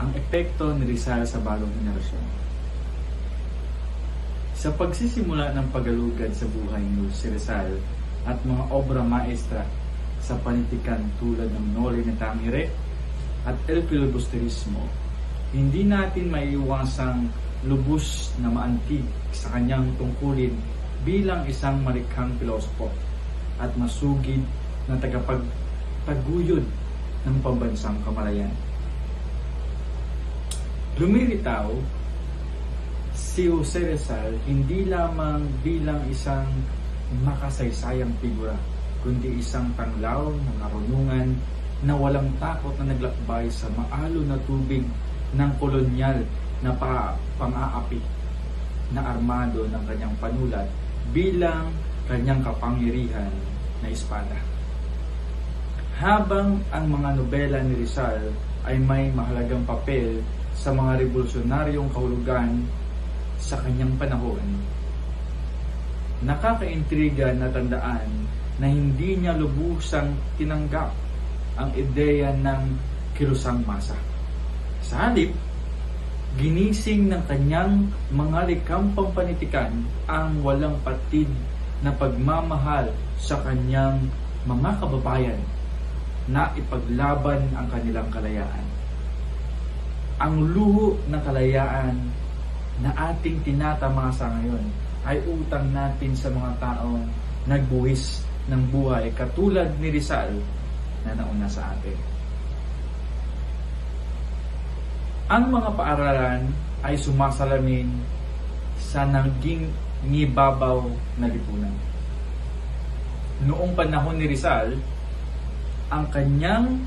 ang epekto ni Rizal sa bagong henerasyon. Sa pagsisimula ng pagalugad sa buhay ni si Rizal at mga obra maestra sa panitikan tulad ng Noli Me Tangere at El Filibusterismo, hindi natin maiiwasang lubos na maantig sa kanyang tungkulin bilang isang marikhang pilosopo at masugid na tagapagtaguyod ng pambansang kamalayan. Lumilitaw si Jose Rizal hindi lamang bilang isang makasaysayang figura, kundi isang tanglaw ng karunungan na walang takot na naglakbay sa maalon na tubig ng kolonyal na pang-aapi na armado ng kanyang panulat bilang kanyang kapangyarihan na espada. Habang ang mga nobela ni Rizal ay may mahalagang papel sa mga revolusyonaryong kahulugan sa kanyang panahon, nakakaintriga na tandaan na hindi niya lubusang tinanggap ang ideya ng kilusang masa. Sa halip, ginising ng kanyang mga likampang panitikan ang walang patid na pagmamahal sa kanyang mga kababayan na ipaglaban ang kanilang kalayaan. Ang luho ng kalayaan na ating tinatamasa ngayon ay utang natin sa mga taong nagbuwis ng buhay katulad ni Rizal na nauna sa atin. Ang mga paaralan ay sumasalamin sa naging ngibabaw na lipunan. Noong panahon ni Rizal, ang kanyang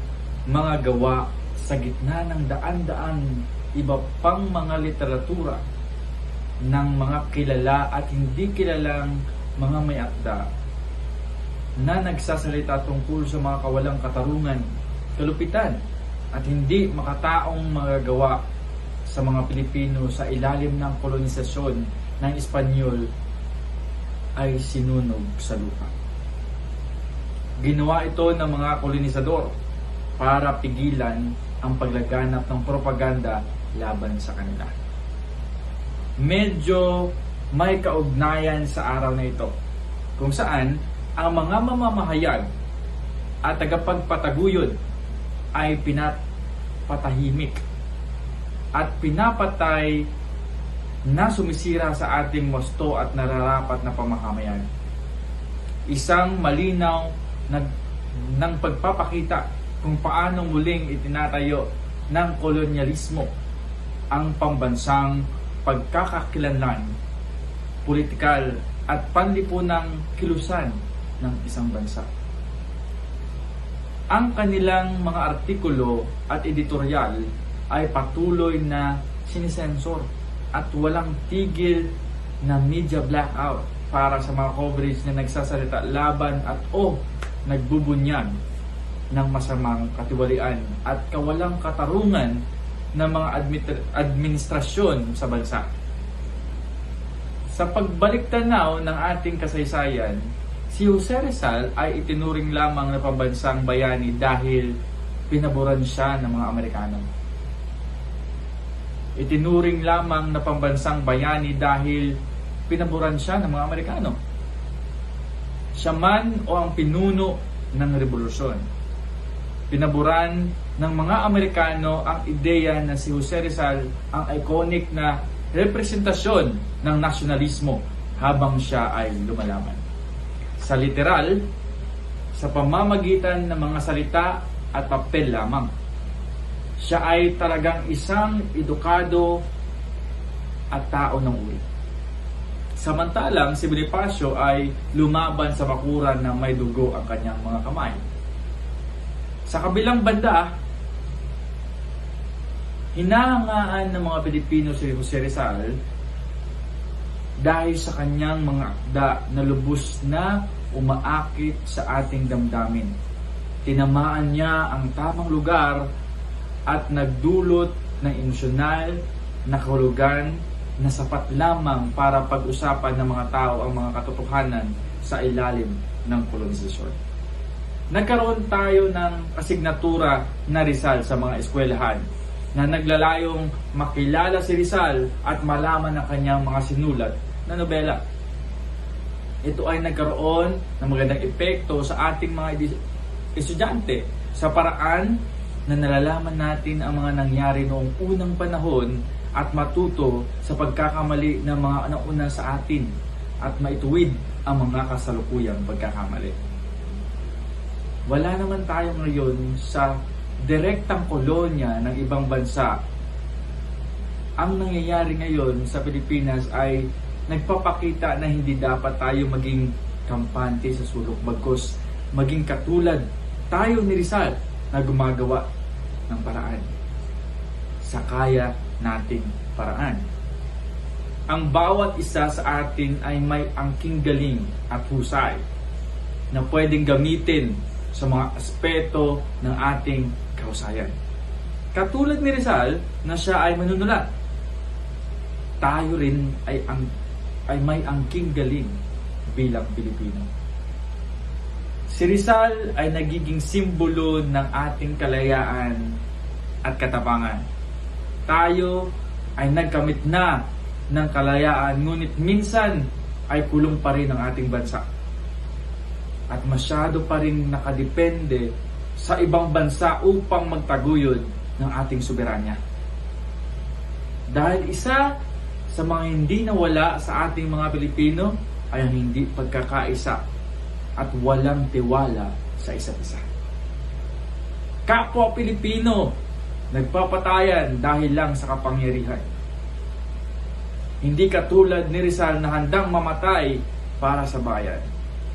mga gawa sa gitna ng daan-daan iba pang mga literatura ng mga kilala at hindi kilalang mga may akda na nagsasalita tungkol sa mga kawalang katarungan, kalupitan at hindi makataong magagawa sa mga Pilipino sa ilalim ng kolonisasyon ng Espanyol ay sinunog sa lupa. Ginawa ito ng mga kolonisador para pigilan ang paglaganap ng propaganda laban sa kanila. Medyo may kaugnayan sa araw na ito, kung saan ang mga mamamahayag at tagapagpataguyod ay pinapatahimik at pinapatay na sumisira sa ating wasto at nararapat na pamahamayan. Isang malinaw ng pagpapakita kung paano muling itinatayo ng kolonyalismo ang pambansang pagkakakilanlan, politikal at panlipunang kilusan ng isang bansa. Ang kanilang mga artikulo at editorial ay patuloy na sinisensor at walang tigil na media blackout para sa mga coverage na nagsasalita laban at nagbubunyag ng masamang katiwalian at kawalang katarungan ng mga administrasyon sa bansa. Sa pagbalik tanaw ng ating kasaysayan, si Jose Rizal ay itinuring lamang na pambansang bayani dahil pinaboran siya ng mga Amerikano. Itinuring lamang na pambansang bayani dahil pinaboran siya ng mga Amerikano. Siya man o ang pinuno ng revolusyon. Pinaboran ng mga Amerikano ang ideya na si Jose Rizal ang iconic na representasyon ng nasyonalismo habang siya ay lumalaban. Sa literal, sa pamamagitan ng mga salita at papel lamang. Siya ay talagang isang edukado at tao ng uri. Samantalang si Bonifacio ay lumaban sa bakuran na may dugo ang kanyang mga kamay. Sa kabilang banda, hinahangaan ng mga Pilipino si Jose Rizal dahil sa kanyang mga akda na lubos na umaakit sa ating damdamin. Tinamaan niya ang tamang lugar at nagdulot ng emosyonal na kahulugan na sapat lamang para pag-usapan ng mga tao ang mga katotohanan sa ilalim ng kolonisasyon. Nagkaroon tayo ng asignatura na Rizal sa mga eskwelahan na naglalayong makilala si Rizal at malaman ang kanyang mga sinulat na nobela. Ito ay nagkaroon ng magandang epekto sa ating mga estudyante sa paraan na nalalaman natin ang mga nangyari noong unang panahon at matuto sa pagkakamali ng mga nauna sa atin at maituwid ang mga kasalukuyang pagkakamali. Wala naman tayo ngayon sa direktang kolonya ng ibang bansa. Ang nangyayari ngayon sa Pilipinas ay nagpapakita na hindi dapat tayo maging kampante sa sulok, bagkus maging katulad tayo ni Rizal na gumagawa ng paraan sa kaya nating paraan. Ang bawat isa sa atin ay may angking galing at husay na pwedeng gamitin sa mga aspeto ng ating kahusayan. Katulad ni Rizal na siya ay manunulat, tayo rin ay may angking galing bilang Pilipino. Si Rizal ay nagiging simbolo ng ating kalayaan at katapangan. Tayo ay nagkamit na ng kalayaan, ngunit minsan ay kulong pa rin ang ating bansa. At masyado pa rin nakadepende sa ibang bansa upang magtaguyod ng ating soberanya. Dahil isa sa mga hindi nawala sa ating mga Pilipino ay ang hindi pagkakaisa at walang tiwala sa isa't isa. Kapwa Pilipino nagpapatayan dahil lang sa kapangyarihan. Hindi katulad ni Rizal na handang mamatay para sa bayan.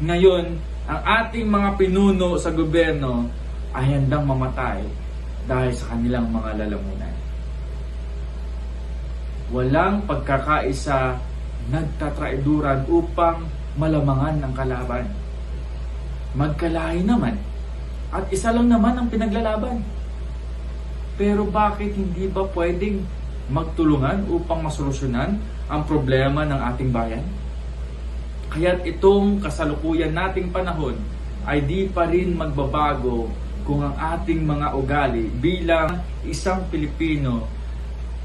Ngayon, ang ating mga pinuno sa gobyerno ay handang mamatay dahil sa kanilang mga lalamunan. Walang pagkakaisa, nagtatraiduran upang malamangan ang kalaban. Magkalahi naman at isa lang naman ang pinaglalaban. Pero bakit hindi ba pwedeng magtulungan upang masolusyonan ang problema ng ating bayan? Kaya't itong kasalukuyan nating panahon ay di pa rin magbabago kung ang ating mga ugali bilang isang Pilipino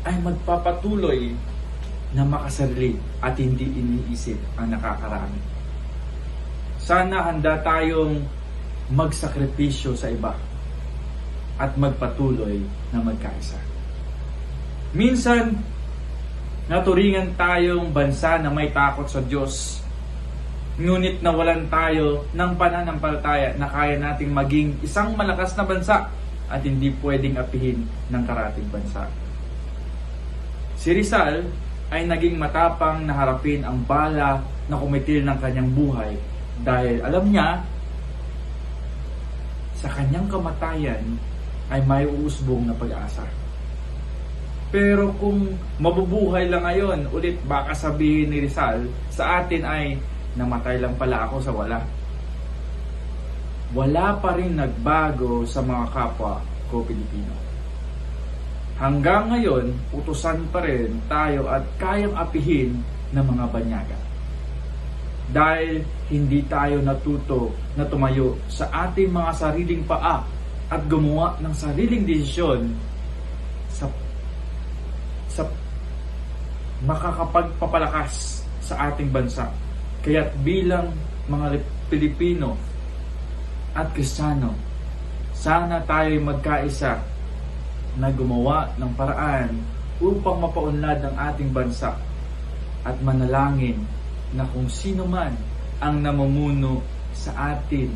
ay magpapatuloy na makasarili at hindi iniisip ang nakakarami. Sana handa tayong magsakripisyo sa iba at magpatuloy na magkaisa. Minsan, naturingan tayong bansa na may takot sa Diyos. Ngunit nawalan tayo ng pananampalataya na kaya nating maging isang malakas na bansa at hindi pwedeng apihin ng karating bansa. Si Rizal ay naging matapang na harapin ang bala na kumitil ng kanyang buhay dahil alam niya sa kanyang kamatayan ay may uusbong na pag-asa. Pero kung mabubuhay lang ngayon, ulit baka sabihin ni Rizal, sa atin ay namatay lang pala ako sa wala. Wala pa rin nagbago sa mga kapwa ko Pilipino. Hanggang ngayon, utusan pa rin tayo at kayang apihin ng mga banyaga. Dahil hindi tayo natuto na tumayo sa ating mga sariling paa at gumawa ng sariling desisyon sa makakapagpapalakas sa ating bansa. Kaya't bilang mga Pilipino at Kristiyano, sana tayo'y magkaisa na gumawa ng paraan upang mapaunlad ang ating bansa at manalangin na kung sino man ang namumuno sa atin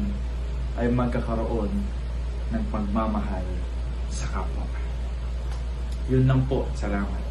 ay magkakaroon ng pagmamahal sa kapwa. Yun lang po. Salamat.